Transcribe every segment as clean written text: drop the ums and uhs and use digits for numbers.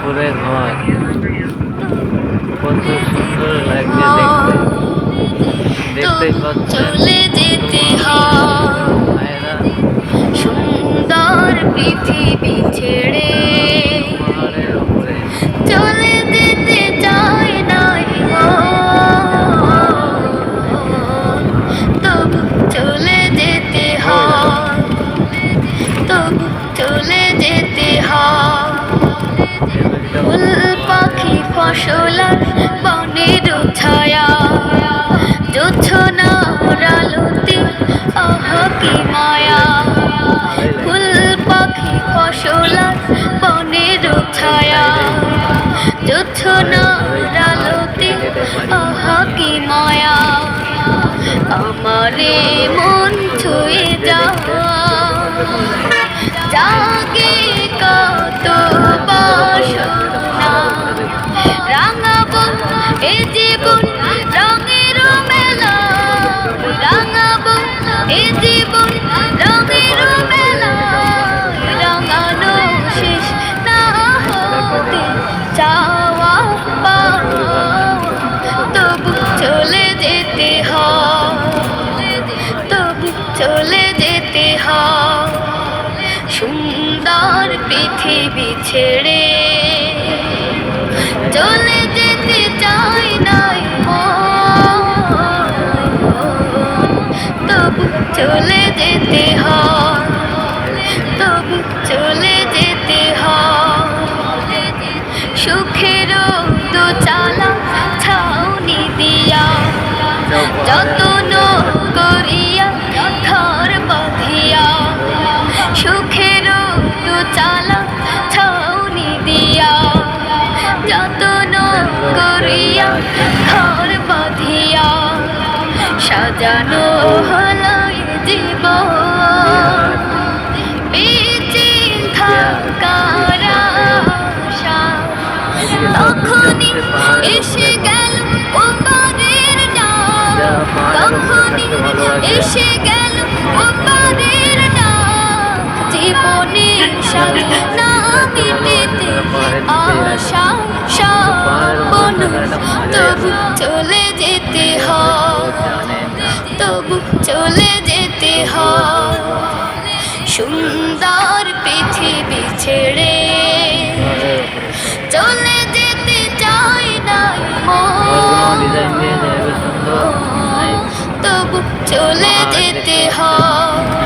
উপরে ঘর, কত সুন্দর লাগছে দেখতে, দেখতেই পাচ্ছেন চলে যেতে হয় ভাইরা। সুন্দর পৃথিবী ছেড়ে, পাহাড়ের উপরে চলে যেতে চাই নাই তবু চলে যেতে হয়, তবু চলে যেতে হয়। ফুল পাখি ফসল আর বনের ছায়া, জোছনার আলোতে আহা কি মায়া। ফুল পাখি ফসল আর বনের ছায়া, জোছনার আলোতে আহা কি মায়া। আমারে মন ছুঁয়ে জাগে কত বাসনা, রাঙাবো এ জীবন রঙের মেলা, রাঙাবো এ জীবন রঙের মেলা। রাঙানো শেষ না হতে চাওয়া পাওয়া, তবু চলে যেতে হয়, তবু চলে যেতে হয়। সুন্দর পৃথিবী ছেড়ে চলে যেতে চাই নাই তবু চলে যেতে হয়, তবু চলে যেতে হয়। সুখের দোচালা ছাউনি দিয়া, যতন করিয়া ঘর বাঁধিয়া। সুখের দোচালা ছাউনি দিয়া, যতন করিয়া ঘর বাঁধিয়া। সাজানো হলো জীবন বেঁচে থাকার আশা, তখনই এসে গেল ওপারের ডাক, তখনই এসে গেল ওপারের ডাক। জীবনের সাথে না মিটেতে আশা স্বপ্ন, তবু চলে যেতে হয়, তবু চলে যেতে হয়। সুন্দর পৃথিবী ছেড়ে চলে যেতে চাই নাই তবু চলে যেতে হয়,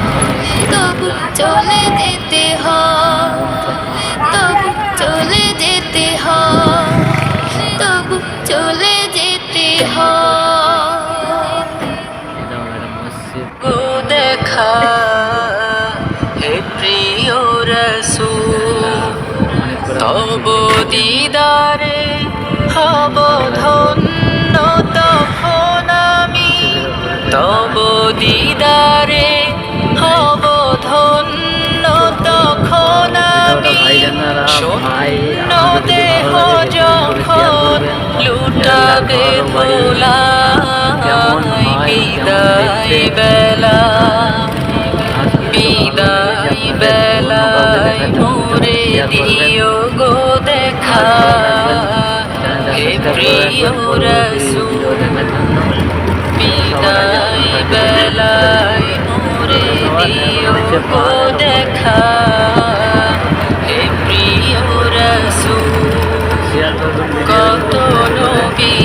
তবু চলে যেতে হয়, তবু চলে যেতে হয়, তবু চলে যেতে হয়। দেখা হে প্রিয় রাসূল, তব দিদারে হব ধন্য তখন আমি, তব দিদারে হব ধন্য তখন আমি। শূন্য দেহ যখন লুটাবে ভোলাই, বিদায় বেলা, বিদায় বেলায় মোরে দিও গো দেখা হে প্রিয় রাসূল। বিদায় বেলায় মোরে দিও গো দেখা হে প্রিয় রাসূল। কত নবী